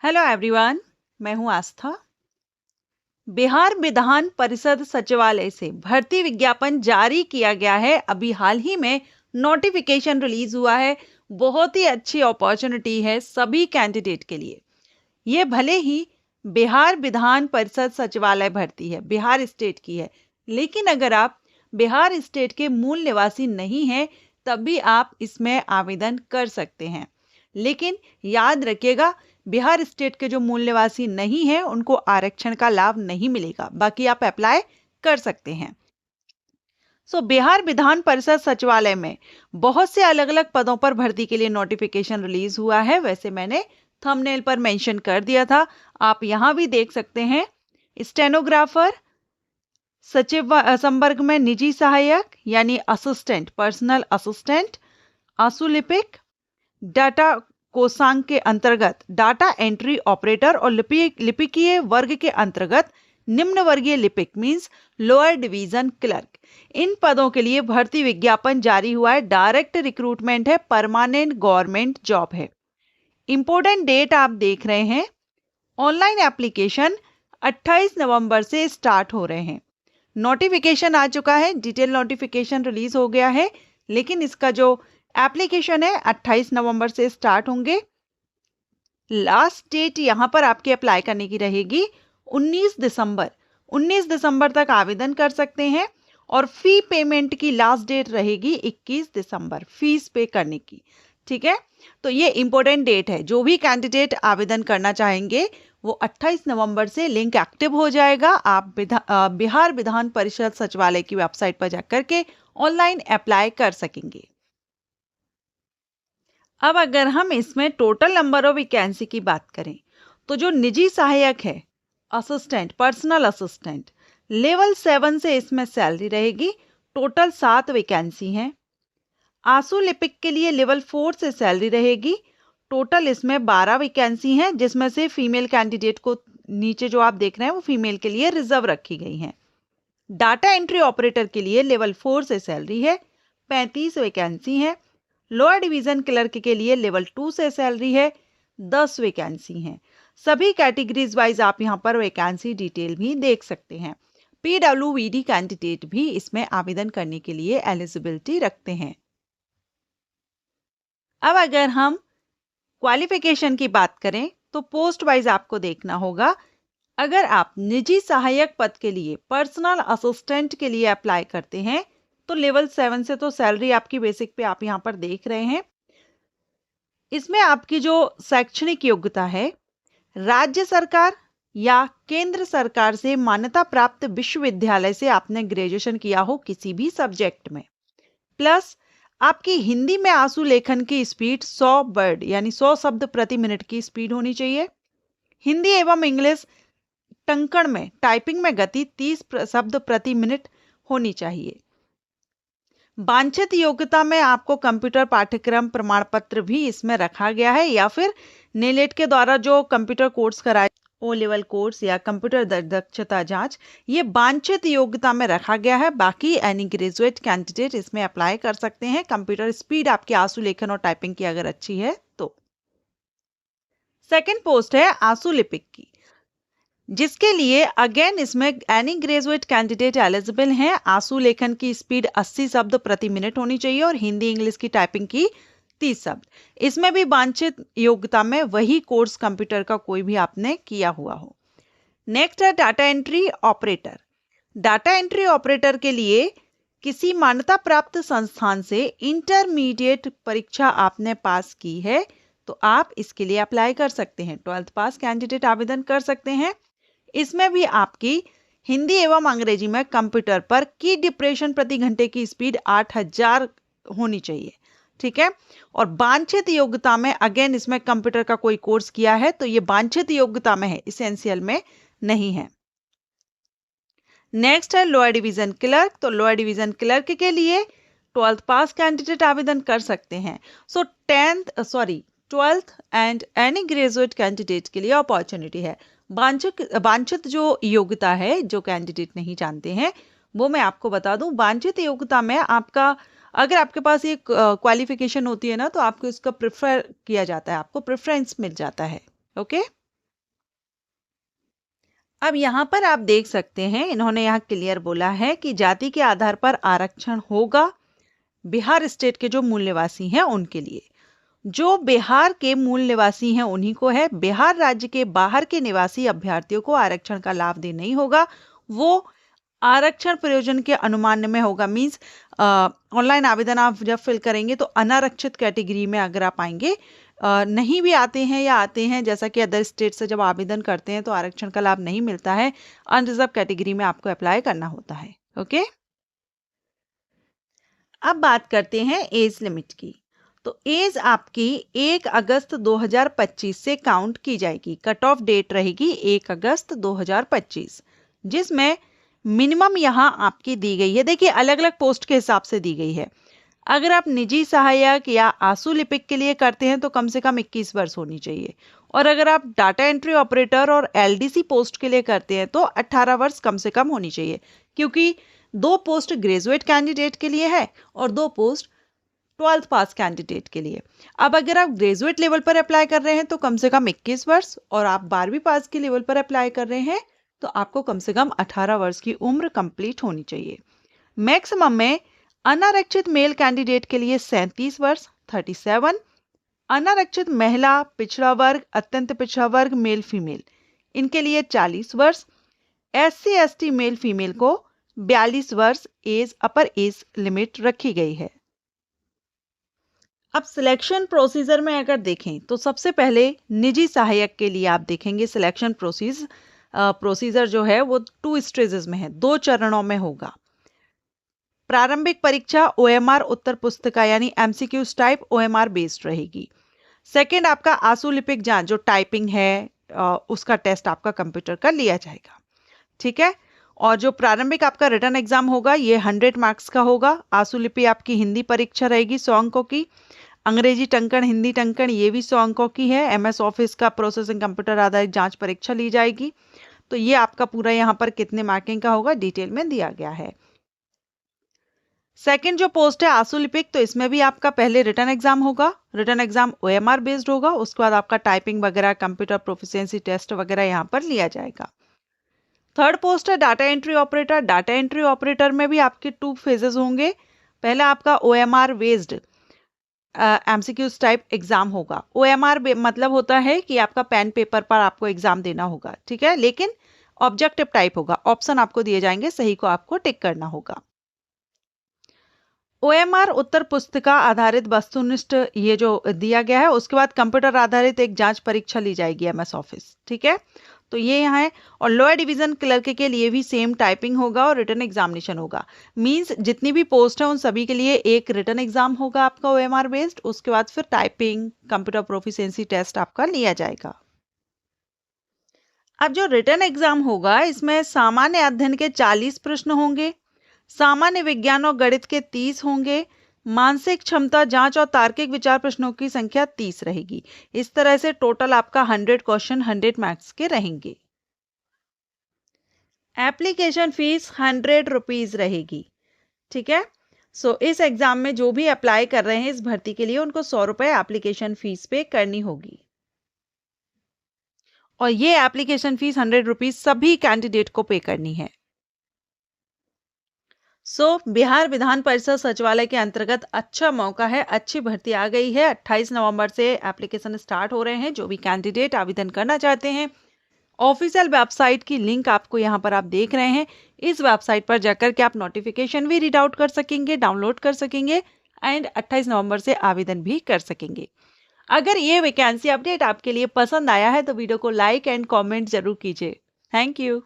Hello everyone, मैं हूं आस्था। बिहार विधान परिषद सचिवालय से भर्ती विज्ञापन जारी किया गया है। अभी हाल ही में नोटिफिकेशन रिलीज हुआ है। बहुत ही अच्छी अपॉर्चुनिटी है सभी कैंडिडेट के लिए। ये भले ही बिहार विधान परिषद सचिवालय भर्ती है, बिहार स्टेट की है, लेकिन अगर आप बिहार स्टेट के मूल निवासी नहीं हैं तब भी आप इसमें आवेदन कर सकते हैं। लेकिन याद रखिएगा, बिहार स्टेट के जो मूल निवासी नहीं हैं उनको आरक्षण का लाभ नहीं मिलेगा, बाकी आप अप्लाई कर सकते हैं। बिहार विधान परिषद सचिवालय में बहुत से अलग अलग पदों पर भर्ती के लिए नोटिफिकेशन रिलीज हुआ है। वैसे मैंने थंबनेल पर मेंशन कर दिया था, आप यहां भी देख सकते हैं। स्टेनोग्राफर, सचिव संवर्ग में निजी सहायक यानी असिस्टेंट, पर्सनल असिस्टेंट, आशुलिपिक, डाटा कोषांग के अंतर्गत डाटा एंट्री ऑपरेटर और लिपिकीय वर्ग के अंतर्गत निम्न वर्गीय लिपिक मींस लोअर डिवीजन क्लर्क। इन पदों के लिए भर्ती विज्ञापन जारी हुआ है। डायरेक्ट रिक्रूटमेंट है, परमानेंट गवर्नमेंट जॉब है। इंपॉर्टेंट डेट आप देख रहे हैं, ऑनलाइन एप्लीकेशन 28 नवंबर से स्टार्ट हो रहे हैं। नोटिफिकेशन आ चुका है, डिटेल नोटिफिकेशन रिलीज हो गया है, लेकिन इसका जो एप्लीकेशन है 28 नवंबर से स्टार्ट होंगे। लास्ट डेट यहां पर आपके अप्लाई करने की रहेगी 19 दिसंबर। 19 दिसंबर तक आवेदन कर सकते हैं और फी पेमेंट की लास्ट डेट रहेगी 21 दिसंबर फीस पे करने की। ठीक है, तो ये इंपॉर्टेंट डेट है। जो भी कैंडिडेट आवेदन करना चाहेंगे वो 28 नवंबर से लिंक एक्टिव हो जाएगा। आप बिहार विधान परिषद सचिवालय की वेबसाइट पर जाकर के ऑनलाइन अप्लाई कर सकेंगे। अब अगर हम इसमें टोटल नंबर ऑफ वैकेंसी की बात करें तो जो निजी सहायक है, असिस्टेंट, पर्सनल असिस्टेंट, लेवल 7 से इसमें सैलरी रहेगी। टोटल 7 वैकेंसी हैं। आशुलिपिक के लिए लेवल 4 से सैलरी रहेगी। टोटल इसमें 12 वैकेंसी हैं, जिसमें से फीमेल कैंडिडेट को नीचे जो आप देख रहे हैं वो फीमेल के लिए रिजर्व रखी गई हैं। डाटा एंट्री ऑपरेटर के लिए लेवल 4 से सैलरी है, 35 वैकेंसी हैं। लोअर डिवीजन क्लर्क के लिए लेवल 2 से सैलरी है, 10 वैकेंसी हैं। सभी कैटेगरीज वाइज आप यहां पर वैकेंसी डिटेल भी देख सकते हैं। पीडब्ल्यूबीडी कैंडिडेट भी इसमें आवेदन करने के लिए एलिजिबिलिटी रखते हैं। अब अगर हम क्वालिफिकेशन की बात करें तो पोस्ट वाइज आपको देखना होगा। अगर आप निजी सहायक पद के लिए, पर्सनल असिस्टेंट के लिए अप्लाई करते हैं तो लेवल 7 से तो सैलरी आपकी बेसिक पे आप यहां पर देख रहे हैं। इसमें आपकी जो शैक्षणिक योग्यता है, राज्य सरकार या केंद्र सरकार से मान्यता प्राप्त विश्वविद्यालय से आपने ग्रेजुएशन किया हो किसी भी सब्जेक्ट में, प्लस आपकी हिंदी में आंसू लेखन की स्पीड 100 वर्ड यानी 100 शब्द प्रति मिनट की स्पीड होनी चाहिए। हिंदी एवं इंग्लिश टंकण में, टाइपिंग में गति 30 शब्द प्रति मिनट होनी चाहिए। वांछित योग्यता में आपको कंप्यूटर पाठ्यक्रम प्रमाण पत्र भी इसमें रखा गया है, या फिर नेलेट के द्वारा जो कंप्यूटर कोर्स कराए, ओ लेवल कोर्स या कंप्यूटर दक्षता जांच, ये वांछित योग्यता में रखा गया है। बाकी एनी ग्रेजुएट कैंडिडेट इसमें अप्लाई कर सकते हैं। कंप्यूटर स्पीड आपके आंसू लेखन और टाइपिंग की अगर अच्छी है तो। सेकंड पोस्ट है आंसू लिपिक की, जिसके लिए अगेन इसमें एनी ग्रेजुएट कैंडिडेट एलिजिबल हैं। आंसू लेखन की स्पीड 80 शब्द प्रति मिनट होनी चाहिए और हिंदी इंग्लिश की टाइपिंग की 30 शब्द। इसमें भी वांछित योग्यता में वही कोर्स कंप्यूटर का कोई भी आपने किया हुआ हो। नेक्स्ट है data entry operator. Data entry operator के लिए किसी मान्यता प्राप्त संस्थान से इंटरमीडिएट परीक्षा आपने पास की है तो आप इसके लिए अप्लाई कर सकते हैं। 12th पास कैंडिडेट आवेदन कर सकते हैं। इसमें भी आपकी हिंदी एवं अंग्रेजी में कंप्यूटर पर की डिप्रेशन प्रति घंटे की स्पीड 8000 होनी चाहिए। ठीक है, और वांछित योग्यता में अगेन इसमें कंप्यूटर का कोई कोर्स किया है तो ये वांछित योग्यता में है, इसेंशियल में नहीं है। नेक्स्ट है लोअर डिवीजन क्लर्क। तो लोअर डिवीजन क्लर्क के लिए 12th पास कैंडिडेट आवेदन कर सकते हैं। 12th and any graduate candidate के लिए अपॉर्चुनिटी है। वांछित जो योग्यता है, जो कैंडिडेट नहीं जानते हैं वो मैं आपको बता दूं। वांछित योग्यता में आपका, अगर आपके पास ये क्वालिफिकेशन होती है ना तो आपको इसका प्रेफर किया जाता है, आपको प्रेफरेंस मिल जाता है। ओके, अब यहाँ पर आप देख सकते हैं, इन्होंने यहाँ क्लियर बोला है कि जाति के आधार पर आरक्षण होगा बिहार स्टेट के जो मूल निवासी हैं उनके लिए। जो बिहार के मूल निवासी हैं उन्हीं को है। बिहार राज्य के बाहर के निवासी अभ्यर्थियों को आरक्षण का लाभ दे नहीं होगा। वो आरक्षण प्रयोजन के अनुमान में होगा। मीन्स ऑनलाइन आवेदन आप जब फिल करेंगे तो अनारक्षित कैटेगरी में अगर आप आएंगे, नहीं भी आते हैं या आते हैं, जैसा कि अदर स्टेट से जब आवेदन करते हैं तो आरक्षण का लाभ नहीं मिलता है, अनरिजर्व कैटेगरी में आपको अप्लाई करना होता है। ओके, अब बात करते हैं एज लिमिट की। तो एज आपकी 1 अगस्त 2025 से काउंट की जाएगी। कट ऑफ डेट रहेगी 1 अगस्त 2025, जिसमें मिनिमम यहाँ आपकी दी गई है। देखिए, अलग अलग पोस्ट के हिसाब से दी गई है। अगर आप निजी सहायक या आंसू लिपिक के लिए करते हैं तो कम से कम 21 वर्ष होनी चाहिए, और अगर आप डाटा एंट्री ऑपरेटर और एलडीसी पोस्ट के लिए करते हैं तो 18 वर्ष कम से कम होनी चाहिए, क्योंकि 2 पोस्ट ग्रेजुएट कैंडिडेट के लिए है और 2 पोस्ट 12th पास कैंडिडेट के लिए। अब अगर आप ग्रेजुएट लेवल पर अप्लाई कर रहे हैं तो कम से कम 21 वर्ष, और आप 12वीं पास के लेवल पर अप्लाई कर रहे हैं तो आपको कम से कम 18 वर्ष की उम्र कंप्लीट होनी चाहिए। मैक्सिमम में अनारक्षित मेल कैंडिडेट के लिए 37 वर्ष 37, अनारक्षित महिला, पिछड़ा वर्ग, अत्यंत पिछड़ा वर्ग, मेल फीमेल, इनके लिए 40 वर्ष, SC ST मेल फीमेल को 42 वर्ष एज अपर एज लिमिट रखी गई है। अब सिलेक्शन प्रोसीजर में अगर देखें तो सबसे पहले निजी सहायक के लिए आप देखेंगे सिलेक्शन प्रोसीजर जो है वो 2 स्टेजेस में है, 2 चरणों में होगा। प्रारंभिक परीक्षा OMR उत्तर पुस्तिका यानी MCQs टाइप OMR बेस्ड रहेगी। सेकंड आपका आंसू लिपिक जांच जो टाइपिंग है उसका टेस्ट आपका कंप्यूटर का लिया जाएगा, ठीक है। और जो प्रारंभिक आपका रिटन एग्जाम होगा ये 100 मार्क्स का होगा। आंसू लिपि आपकी हिंदी परीक्षा रहेगी 100 अंकों की। अंग्रेजी टंकण, हिंदी टंकण ये भी 100 अंकों की है। MS ऑफिस का प्रोसेसिंग कंप्यूटर आधारित जांच परीक्षा ली जाएगी। तो ये आपका पूरा यहाँ पर कितने मार्किंग का होगा डिटेल में दिया गया है। सेकंड जो पोस्ट है आंसू लिपिक, तो इसमें भी आपका पहले रिटन एग्जाम होगा। रिटन एग्जाम OMR बेस्ड होगा। उसके बाद आपका टाइपिंग वगैरह, कंप्यूटर प्रोफिशिएंसी टेस्ट वगैरह यहाँ पर लिया जाएगा। थर्ड पोस्ट है data entry operator. Data entry operator में भी आपके 2 फेजेस होंगे। पहला आपका OMR based MCQs type exam होगा। OMR मतलब होता है कि आपका पेन पेपर पर आपको एग्जाम देना होगा, ठीक है, लेकिन ऑब्जेक्टिव टाइप होगा। ऑप्शन आपको दिए जाएंगे, सही को आपको टिक करना होगा। OMR उत्तर पुस्तिका आधारित वस्तुनिष्ठ ये जो दिया गया है। उसके बाद कंप्यूटर आधारित एक जांच परीक्षा ली जाएगी MS ऑफिस, ठीक है। तो ये यहाँ है। और लोअर डिवीजन क्लर्क के लिए भी सेम टाइपिंग होगा और रिटन एग्जामिनेशन होगा। मींस जितनी भी पोस्ट है उन सभी के लिए एक रिटन एग्जाम होगा आपका OMR बेस्ड। उसके बाद फिर टाइपिंग, कंप्यूटर प्रोफिशिएंसी टेस्ट आपका लिया जाएगा। अब जो रिटन एग्जाम होगा इसमें सामान्य अध्ययन के 40 प्रश्न होंगे, सामान्य विज्ञान और गणित के 30 होंगे, मानसिक क्षमता जांच और तार्किक विचार प्रश्नों की संख्या 30 रहेगी। इस तरह से टोटल आपका 100 क्वेश्चन 100 मार्क्स के रहेंगे। एप्लीकेशन फीस 100 रुपीज रहेगी, ठीक है। सो इस एग्जाम में जो भी अप्लाई कर रहे हैं इस भर्ती के लिए उनको 100 रुपए एप्लीकेशन फीस पे करनी होगी। और ये एप्लीकेशन फीस 100 रुपीज सभी कैंडिडेट को पे करनी है। बिहार विधान परिषद सचिवालय के अंतर्गत अच्छा मौका है, अच्छी भर्ती आ गई है। 28 नवंबर से एप्लीकेशन स्टार्ट हो रहे हैं। जो भी कैंडिडेट आवेदन करना चाहते हैं, ऑफिशियल वेबसाइट की लिंक आपको यहाँ पर आप देख रहे हैं। इस वेबसाइट पर जाकर के आप नोटिफिकेशन भी रीड आउट कर सकेंगे, डाउनलोड कर सकेंगे एंड 28 नवंबर से आवेदन भी कर सकेंगे। अगर ये वैकेंसी अपडेट आपके लिए पसंद आया है तो वीडियो को लाइक एंड कॉमेंट जरूर कीजिए। Thank you.